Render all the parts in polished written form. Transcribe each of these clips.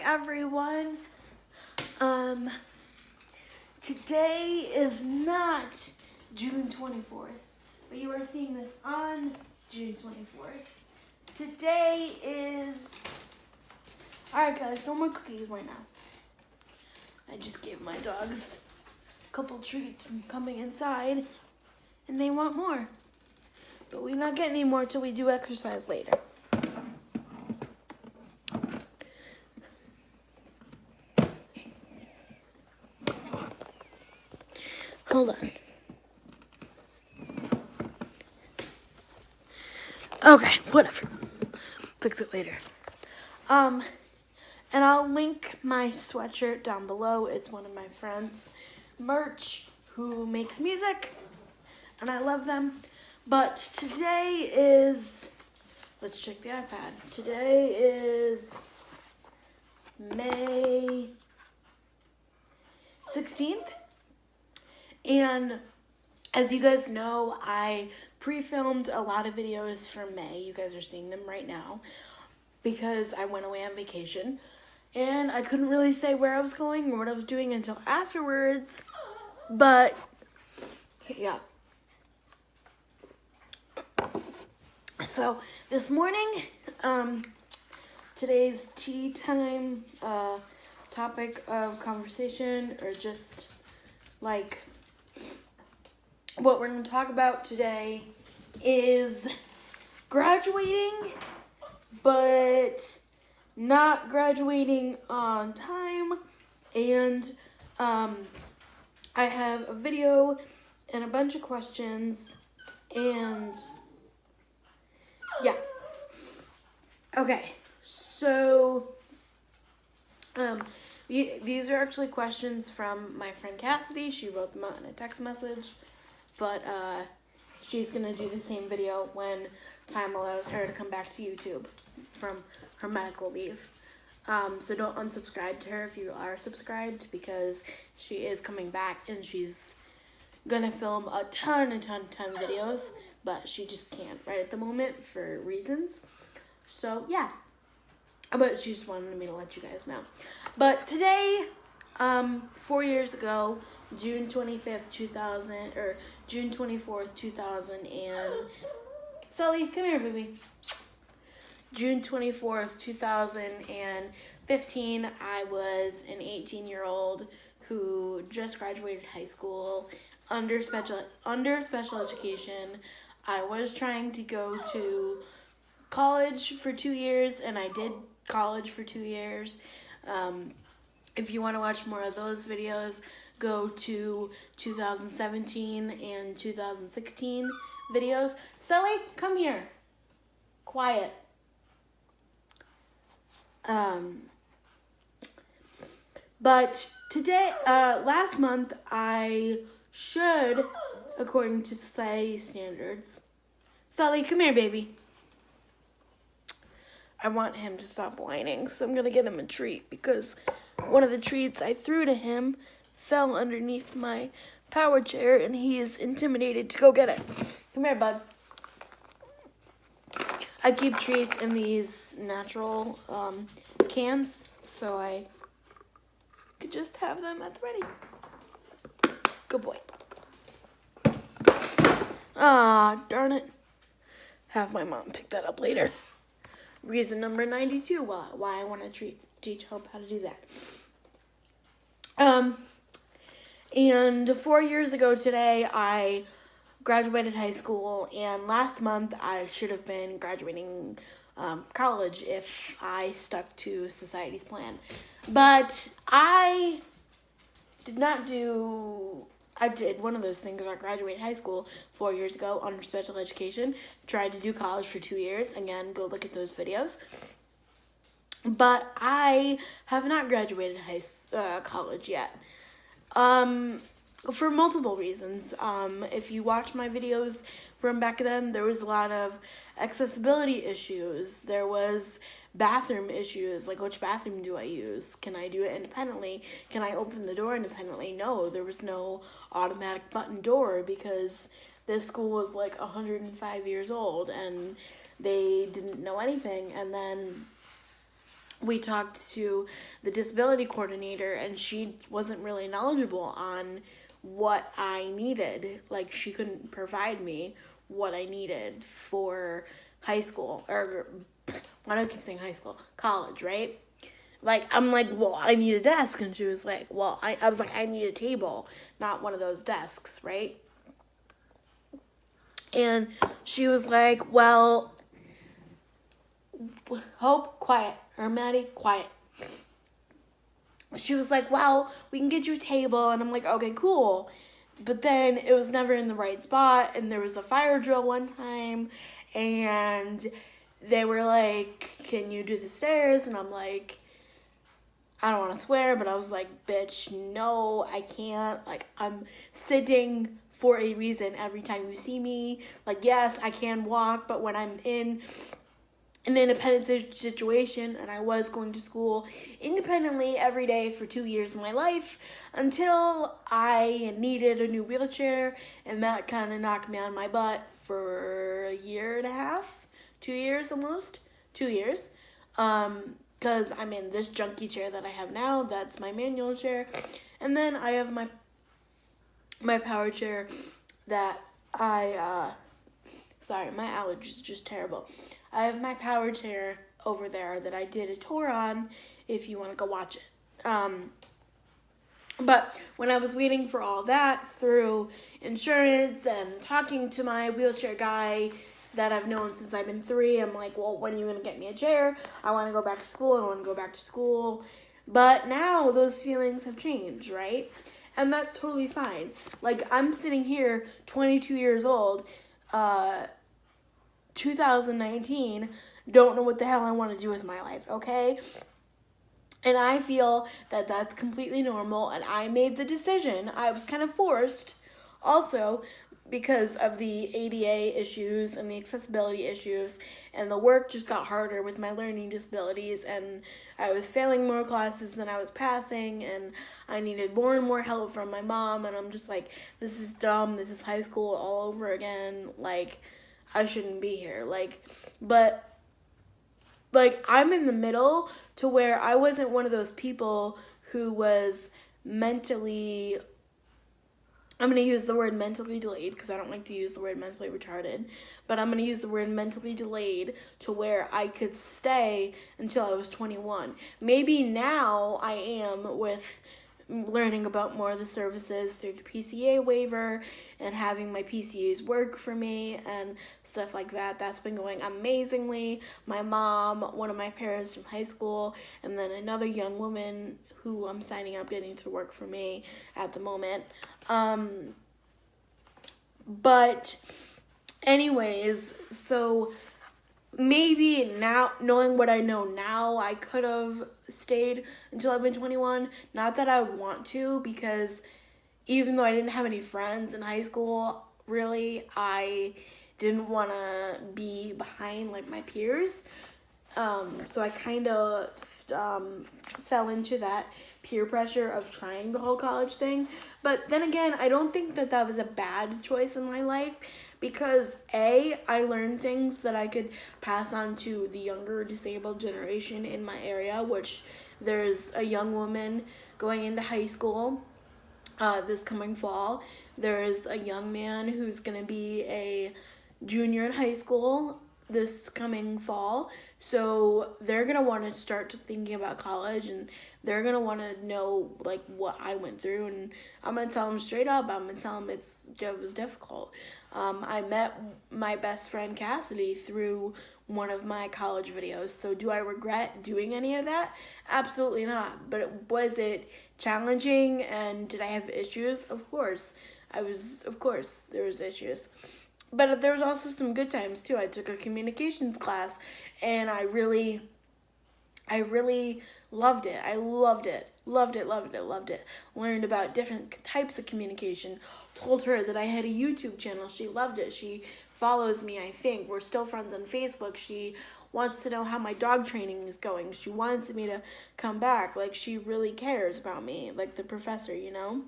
everyone. Today is not June 24th, but you are seeing this on June 24th. Today is... Alright guys, no more cookies right now. I just gave my dogs a couple treats from coming inside, and they want more. But we're not getting any more till we do exercise later. Hold on. Okay, whatever. Fix it later. And I'll link my sweatshirt down below. It's one of my friends' merch who makes music, and I love them. But today is, let's check the iPad. Today is May 16th. And as you guys know, I pre-filmed a lot of videos for May. You guys are seeing them right now because I went away on vacation. And I couldn't really say where I was going or what I was doing until afterwards. But, yeah. So, this morning, today's tea time topic of conversation, or just like what we're going to talk about today, is graduating, but not graduating on time. And I have a video and a bunch of questions, and yeah. Okay, so these are actually questions from my friend Cassidy. She wrote them out in a text message, but she's going to do the same video when time allows her to come back to YouTube from her medical leave. So don't unsubscribe to her if you are subscribed, because she is coming back and she's going to film a ton of videos, but she just can't right at the moment for reasons. So yeah, but she just wanted me to let you guys know. But today, 4 years ago, June 25th, 2000, or June 24th, 2000, and Sully, come here, baby. June 24th, 2015, I was an 18-year-old who just graduated high school under special education. I was trying to go to college for 2 years, and I did college for 2 years. If you want to watch more of those videos, go to 2017 and 2016 videos. Sully, come here. Quiet. But today, last month, I should, according to society standards. Sully, come here, baby. I want him to stop whining, so I'm going to get him a treat, because one of the treats I threw to him fell underneath my power chair, and he is intimidated to go get it. Come here, bud. I keep treats in these natural cans, so I could just have them at the ready. Good boy. Ah, darn it. Have my mom pick that up later. Reason number 92 why I want to teach Hope how to do that. And 4 years ago today, I graduated high school, and last month I should have been graduating college if I stuck to society's plan. But I did not do... I did one of those things. I graduated high school 4 years ago under special education. Tried to do college for 2 years. Again, go look at those videos. But I have not graduated college yet. For multiple reasons. If you watch my videos from back then, there was a lot of accessibility issues. There was bathroom issues, like which bathroom do I use? Can I do it independently? Can I open the door independently? No, there was no automatic button door because this school was like 105 years old and they didn't know anything. And then we talked to the disability coordinator, and she wasn't really knowledgeable on what I needed. Like, she couldn't provide me what I needed for high school, or why do I keep saying high school? College, right? Like, I'm like, well, I need a desk. And she was like, well, I was like, I need a table, not one of those desks, right? And she was like, well, Hope, quiet. Or Maddie, quiet. She was like, well, we can get you a table. And I'm like, okay, cool. But then it was never in the right spot. And there was a fire drill one time. And they were like, can you do the stairs? And I'm like, I don't want to swear, but I was like, bitch, no, I can't. Like, I'm sitting for a reason every time you see me. Like, yes, I can walk, but when I'm in an independent situation, and I was going to school independently every day for 2 years of my life until I needed a new wheelchair, and that kind of knocked me on my butt for a year and a half, 2 years almost, 2 years, because I'm in this junky chair that I have now. That's my manual chair, and then I have my power chair that sorry, my allergy is just terrible. I have my power chair over there that I did a tour on, if you want to go watch it. But when I was waiting for all that through insurance and talking to my wheelchair guy that I've known since I've been 3, I'm like, well, when are you going to get me a chair? I want to go back to school. I want to go back to school. But now those feelings have changed, right? And that's totally fine. Like, I'm sitting here, 22 years old, 2019, don't know what the hell I want to do with my life, okay? And I feel that that's completely normal, and I made the decision. I was kind of forced, also, because of the ADA issues and the accessibility issues, and the work just got harder with my learning disabilities, and I was failing more classes than I was passing, and I needed more and more help from my mom, and I'm just like, this is dumb, this is high school all over again, like, I shouldn't be here, but I'm in the middle to where I wasn't one of those people who was mentally, I'm going to use the word mentally delayed because I don't like to use the word mentally retarded, but I'm going to use the word mentally delayed to where I could stay until I was 21. Maybe now I am with learning about more of the services through the PCA waiver and having my PCAs work for me and stuff like that. That's been going amazingly. My mom, one of my parents from high school, and then another young woman who I'm signing up getting to work for me at the moment. But anyways, so maybe now, knowing what I know now, I could have stayed until I've been 21. Not that I want to, because even though I didn't have any friends in high school, really, I didn't want to be behind, like, my peers. So I kind of fell into that peer pressure of trying the whole college thing. But then again, I don't think that that was a bad choice in my life, because I learned things that I could pass on to the younger disabled generation in my area, which there's a young woman going into high school this coming fall. There's a young man who's going to be a junior in high school this coming fall. So they're going to want to start thinking about college, and they're going to want to know, like, what I went through. And I'm going to tell them straight up. I'm going to tell them it was difficult. I met my best friend Cassidy through one of my college videos. So do I regret doing any of that? Absolutely not. But was it challenging, and did I have issues? Of course. Of course, there was issues. But there was also some good times too. I took a communications class, and I really loved it. I loved it. Loved it. Learned about different types of communication. Told her that I had a YouTube channel. She loved it. She follows me, I think. We're still friends on Facebook. She wants to know how my dog training is going. She wants me to come back. Like, she really cares about me. Like the professor, you know?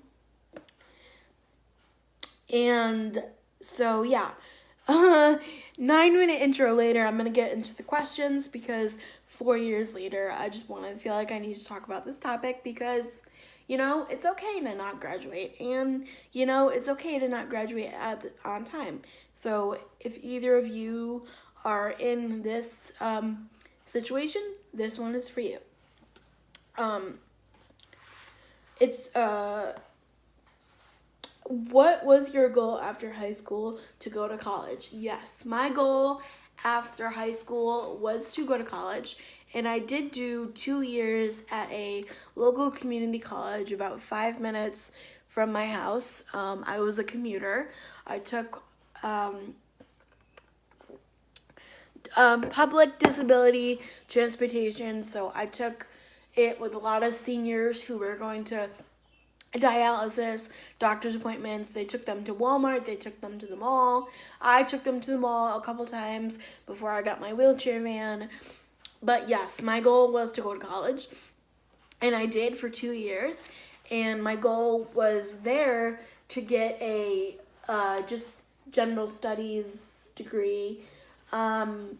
And so, yeah. 9-minute intro later, I'm going to get into the questions, because 4 years later, I just want to feel like I need to talk about this topic because, it's okay to not graduate, and, it's okay to not graduate on time. So if either of you are in this situation, this one is for you. It's what was your goal after high school to go to college? Yes, my goal after high school was to go to college, and I did do 2 years at a local community college about 5 minutes from my house. I was a commuter. I took public disability transportation, so I took it with a lot of seniors who were going to dialysis, doctor's appointments. They took them to Walmart, they took them to the mall. I took them to the mall a couple times before I got my wheelchair van. But yes, my goal was to go to college, and I did for 2 years. And my goal was there to get a just general studies degree, and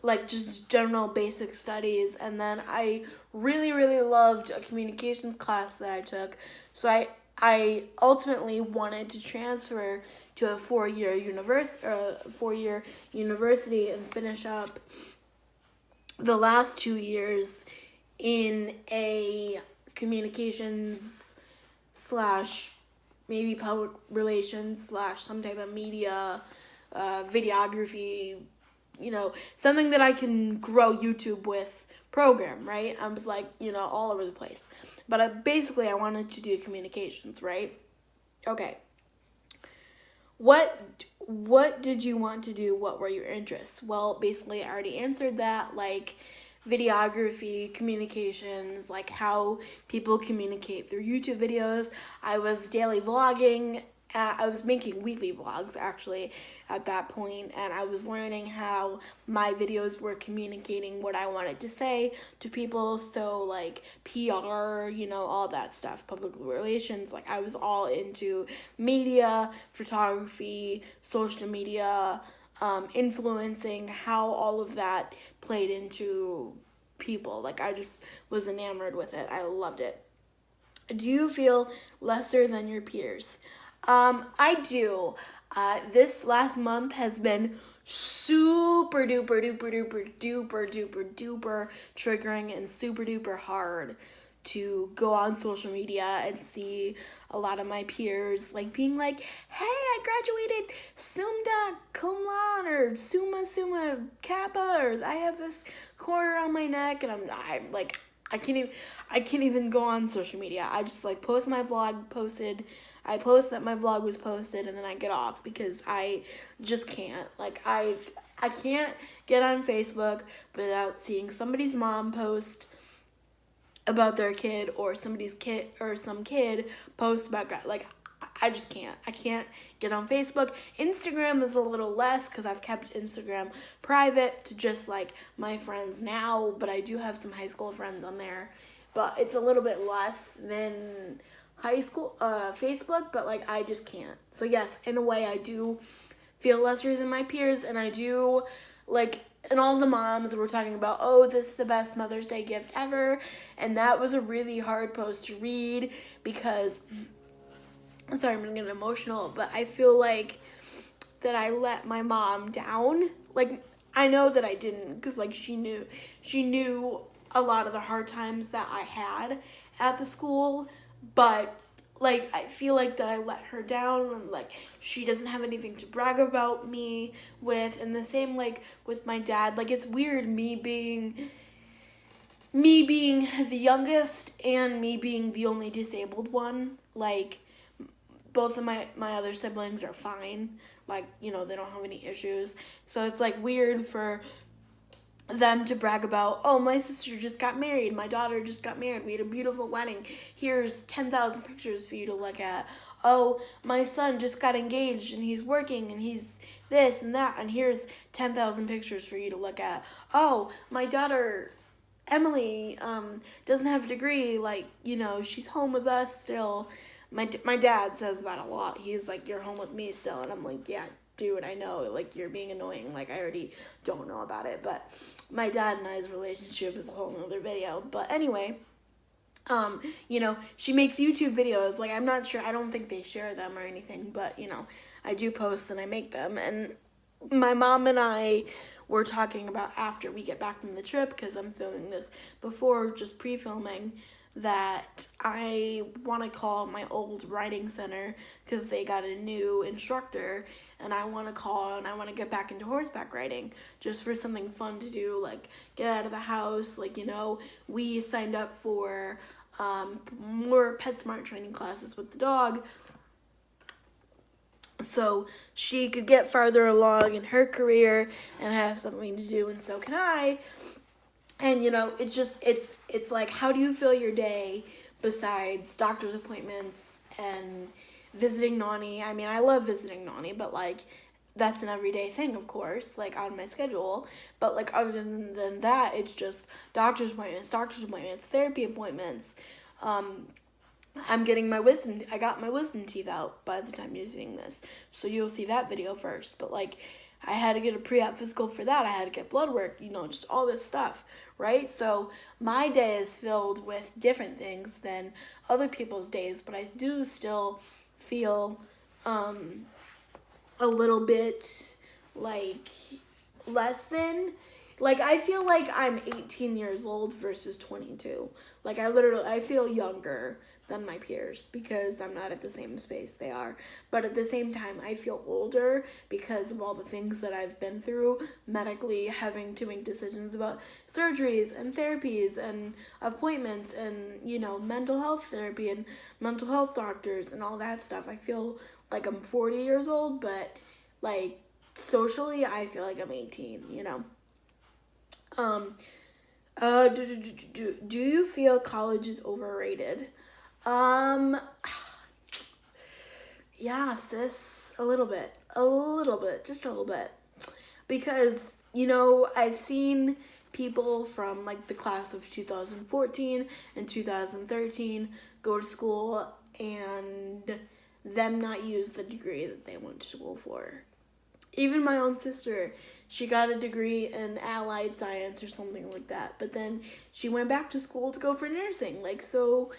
like just general basic studies. And then I really, really loved a communications class that I took. So I ultimately wanted to transfer to a 4-year university and finish up the last 2 years in a communications / maybe public relations / some type of media, videography, something that I can grow YouTube with program, right? I was like, all over the place. But I wanted to do communications, right? Okay. What did you want to do? What were your interests? Well, basically I already answered that, like videography, communications, like how people communicate through YouTube videos. I was daily vlogging. I was making weekly vlogs actually at that point, and I was learning how my videos were communicating what I wanted to say to people. So like PR, all that stuff, public relations. Like I was all into media, photography, social media, influencing, how all of that played into people. Like I just was enamored with it. I loved it. Do you feel lesser than your peers? I do. This last month has been super duper duper duper duper duper duper triggering and super duper hard to go on social media and see a lot of my peers like being like, hey, I graduated summa cum laude or summa kappa, or I have this quarter on my neck, and I'm like, I can't even go on social media. I just like post my vlog posted. I post that my vlog was posted, and then I get off because I just can't. Like I can't get on Facebook without seeing somebody's mom post about their kid, or somebody's kid, or some kid post about, like, I just can't. I can't get on Facebook. Instagram is a little less because I've kept Instagram private to just like my friends now, but I do have some high school friends on there. But it's a little bit less than high school Facebook, but like I just can't. So yes, in a way I do feel lesser than my peers, and I do like, and all the moms were talking about, oh, this is the best Mother's Day gift ever, and that was a really hard post to read because, sorry, I'm gonna get emotional, but I feel like that I let my mom down. Like, I know that I didn't, because like she knew a lot of the hard times that I had at the school, but like I feel like that I let her down, and like she doesn't have anything to brag about me with. And the same like with my dad. Like it's weird me being the youngest and me being the only disabled one. Like both of my other siblings are fine. Like, they don't have any issues. So it's like weird for them to brag about, oh, my sister just got married, my daughter just got married, we had a beautiful wedding, here's 10,000 pictures for you to look at. Oh, my son just got engaged and he's working and he's this and that, and here's 10,000 pictures for you to look at. Oh, my daughter Emily doesn't have a degree, like, she's home with us still. My dad says that a lot. He's like, you're home with me still, and I'm like, yeah, dude, I know, like, you're being annoying. Like, I already don't know about it. But my dad and I's relationship is a whole nother video. But anyway, you know, she makes YouTube videos. Like, I'm not sure, I don't think they share them or anything, but, you know, I do post and I make them. And my mom and I were talking about after we get back from the trip, because I'm filming this before, just pre-filming, that I want to call my old riding center because they got a new instructor, and I want to call and I want to get back into horseback riding just for something fun to do, like get out of the house. Like, you know, we signed up for more PetSmart training classes with the dog so she could get farther along in her career and have something to do, and so can I. And, you know, it's just, it's like, how do you fill your day besides doctor's appointments and visiting Nani? I mean, I love visiting Nani, but, like, that's an everyday thing, of course, like, on my schedule. But, like, other than that, it's just doctor's appointments, therapy appointments. I'm getting I got my wisdom teeth out by the time you're seeing this. So you'll see that video first. But, like, I had to get a pre-op physical for that. I had to get blood work, you know, just all this stuff, right? So my day is filled with different things than other people's days, but I do still feel a little bit, like, less than. Like, I feel like I'm 18 years old versus 22. Like, I feel younger than my peers because I'm not at the same space they are. But at the same time, I feel older because of all the things that I've been through medically, having to make decisions about surgeries and therapies and appointments and, you know, mental health therapy and mental health doctors and all that stuff. I feel like I'm 40 years old, but, like, socially, I feel like I'm 18, you know. Do you feel college is overrated? Yeah, sis, a little bit, just a little bit, because, you know, I've seen people from, like, the class of 2014 and 2013 go to school and them not use the degree that they went to school for. Even my own sister, she got a degree in allied science or something like that, but then she went back to school to go for nursing. Like, so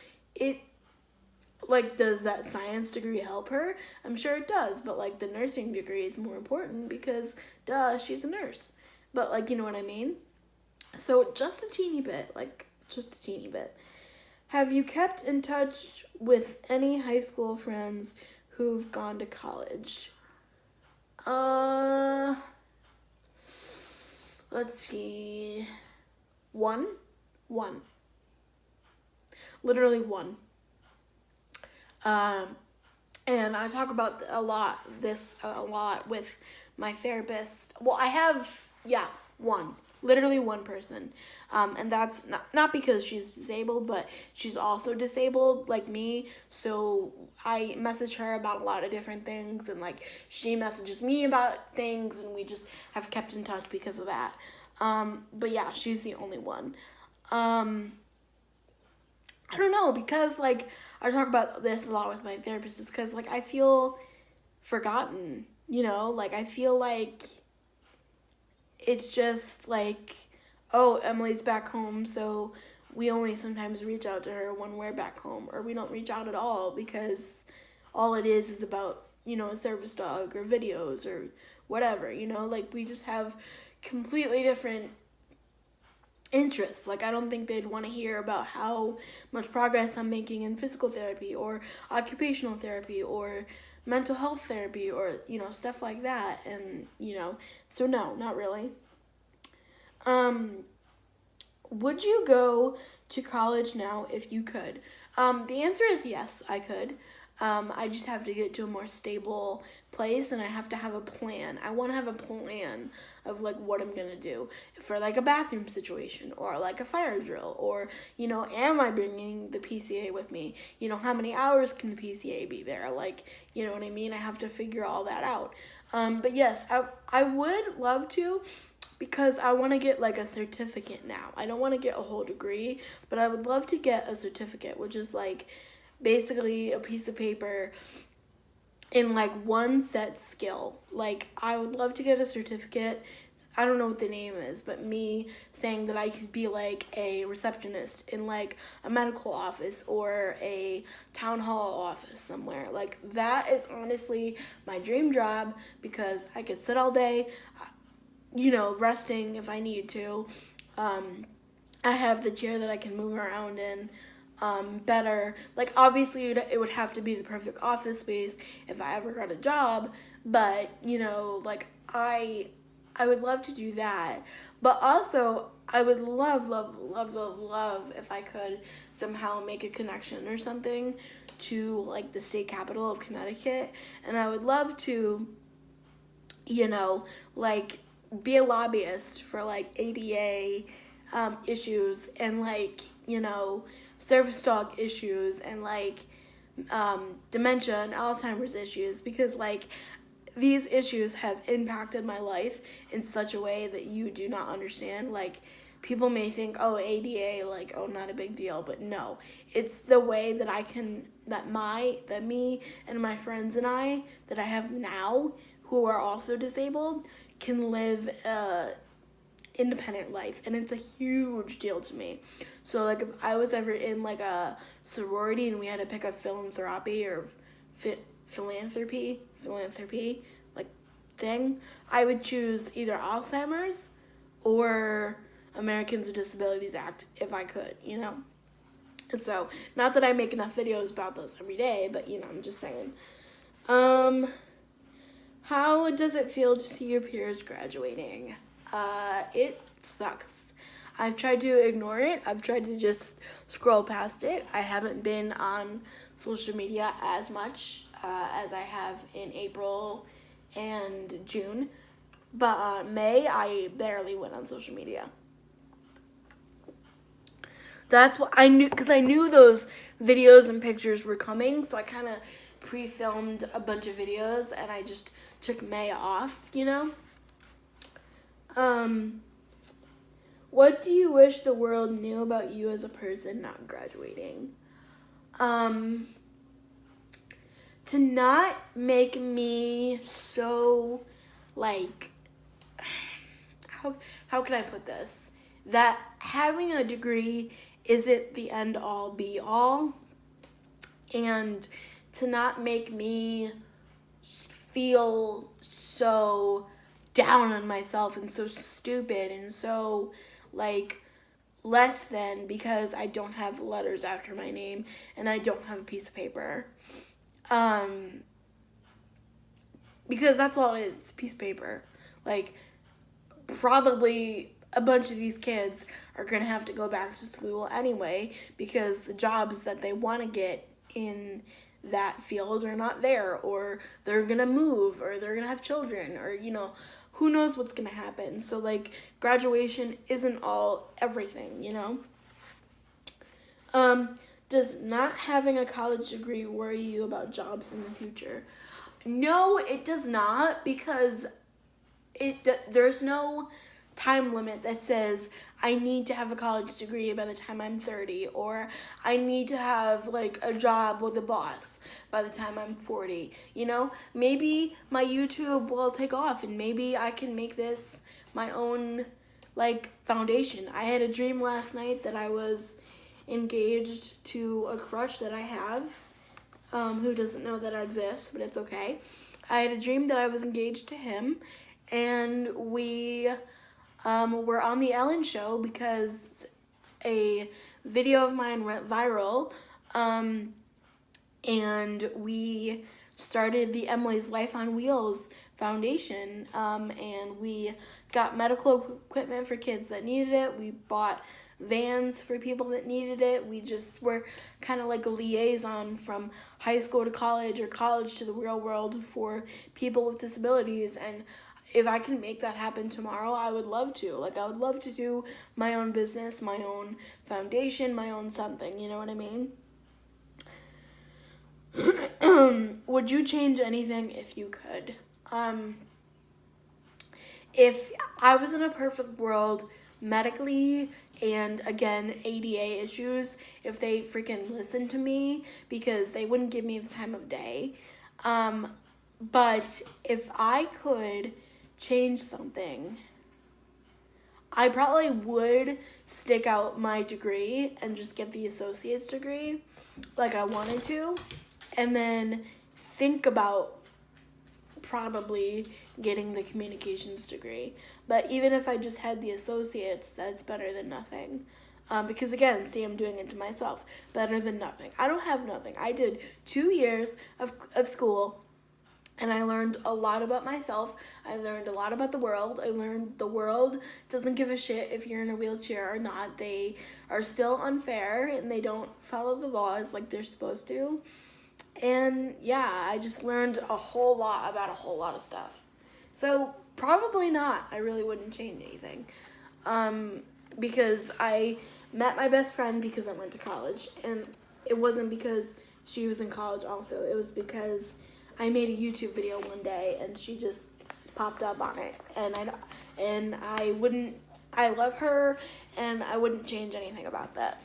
like, does that science degree help her? I'm sure it does, but, like, the nursing degree is more important because, duh, she's a nurse. But, like, you know what I mean? So, just a teeny bit, Have you kept in touch with any high school friends who've gone to college? Let's see. One. Literally one. And I talk about this a lot with my therapist. Well, I have, literally one person. And that's not because she's disabled, but she's also disabled like me. So I message her about a lot of different things, and, like, she messages me about things, and we just have kept in touch because of that. But yeah, she's the only one. I don't know, because, like, I talk about this a lot with my therapist, is because, like, I feel forgotten, you know? Like, I feel like it's just, like, oh, Emily's back home, so we only sometimes reach out to her when we're back home, or we don't reach out at all because all it is about, you know, a service dog or videos or whatever, you know? Like, we just have completely different interests. Like, I don't think they'd want to hear about how much progress I'm making in physical therapy or occupational therapy or mental health therapy or, you know, stuff like that. And, you know, so no, not really. Would you go to college now if you could? The answer is yes, I could. I just have to get to a more stable place, and I have to have a plan. I want to have a plan of, like, what I'm going to do for, like, a bathroom situation or, like, a fire drill, or, you know, am I bringing the PCA with me? You know, how many hours can the PCA be there? Like, you know what I mean? I have to figure all that out. But yes, I would love to, because I want to get, like, a certificate now. I don't want to get a whole degree, but I would love to get a certificate, which is, like, basically a piece of paper in like one set skill. Like I would love to get a certificate. I don't know what the name is, but me saying that I could be like a receptionist in like a medical office or a town hall office somewhere. Like that is honestly my dream job because I could sit all day, resting if I need to. I have the chair that I can move around in better. Like obviously it would have to be the perfect office space if I ever got a job, but like I would love to do that. But also I would love, love, love, love, love if I could somehow make a connection or something to like the state capital of Connecticut. And I would love to, like be a lobbyist for like ADA issues and like, service dog issues and like dementia and Alzheimer's issues, because like these issues have impacted my life in such a way that you do not understand. Like people may think, oh, ADA, like, oh, not a big deal, but no, it's the way that that me and my friends and I that I have now who are also disabled can live independent life, and it's a huge deal to me. So like if I was ever in like a sorority and we had to pick a philanthropy or philanthropy like thing, I would choose either Alzheimer's or Americans with Disabilities Act if I could, So not that I make enough videos about those every day, but I'm just saying. How does it feel to see your peers graduating? It sucks. I've tried to ignore it. I've tried to just scroll past it. I haven't been on social media as much as I have in April and June. But May, I barely went on social media. That's what I knew, because I knew those videos and pictures were coming, so I kind of pre-filmed a bunch of videos, and I just took May off, What do you wish the world knew about you as a person not graduating? To not make me so, like, how can I put this? That having a degree isn't the end all be all, and to not make me feel so down on myself and so stupid and so like less than because I don't have letters after my name and I don't have a piece of paper. Because that's all it is, it's a piece of paper. Like probably a bunch of these kids are going to have to go back to school anyway because the jobs that they want to get in that field are not there, or they're going to move, or they're going to have children, or, who knows what's going to happen. So, like, graduation isn't all everything, Does not having a college degree worry you about jobs in the future? No, it does not, because there's no time limit that says I need to have a college degree by the time I'm 30, or I need to have like a job with a boss by the time I'm 40. Maybe my YouTube will take off and maybe I can make this my own like foundation. I had a dream last night that I was engaged to a crush that I have, who doesn't know that I exist, but it's okay. I had a dream that I was engaged to him, and we were on the Ellen Show because a video of mine went viral, and we started the Emily's Life on Wheels Foundation, and we got medical equipment for kids that needed it. We bought vans for people that needed it. We just were kind of like a liaison from high school to college or college to the real world for people with disabilities. And if I can make that happen tomorrow, I would love to. Like, I would love to do my own business, my own foundation, my own something, you know what I mean? Would you change anything if you could? If I was in a perfect world, medically, and again, ADA issues, if they freaking listened to me, because they wouldn't give me the time of day, But if I could change something, I probably would stick out my degree and just get the associate's degree like I wanted to, and then think about probably getting the communications degree. But even if I just had the associates, that's better than nothing. Because again, see, I'm doing it to myself. Better than nothing. I don't have nothing. I did 2 years of school, and I learned a lot about myself. I learned a lot about the world. I learned the world doesn't give a shit if you're in a wheelchair or not. They are still unfair, and they don't follow the laws like they're supposed to. And yeah, I just learned a whole lot about a whole lot of stuff. So probably not. I really wouldn't change anything. Because I met my best friend because I went to college. And it wasn't because she was in college also. It was because I made a YouTube video one day and she just popped up on it. And I love her and I wouldn't change anything about that.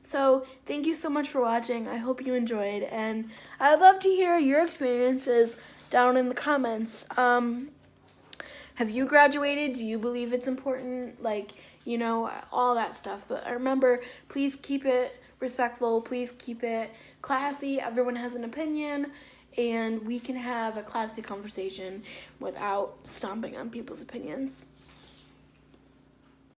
So thank you so much for watching. I hope you enjoyed, and I'd love to hear your experiences down in the comments. Have you graduated? Do you believe it's important? Like, you know, all that stuff. But remember, please keep it respectful. Please keep it classy. Everyone has an opinion, and we can have a classy conversation without stomping on people's opinions.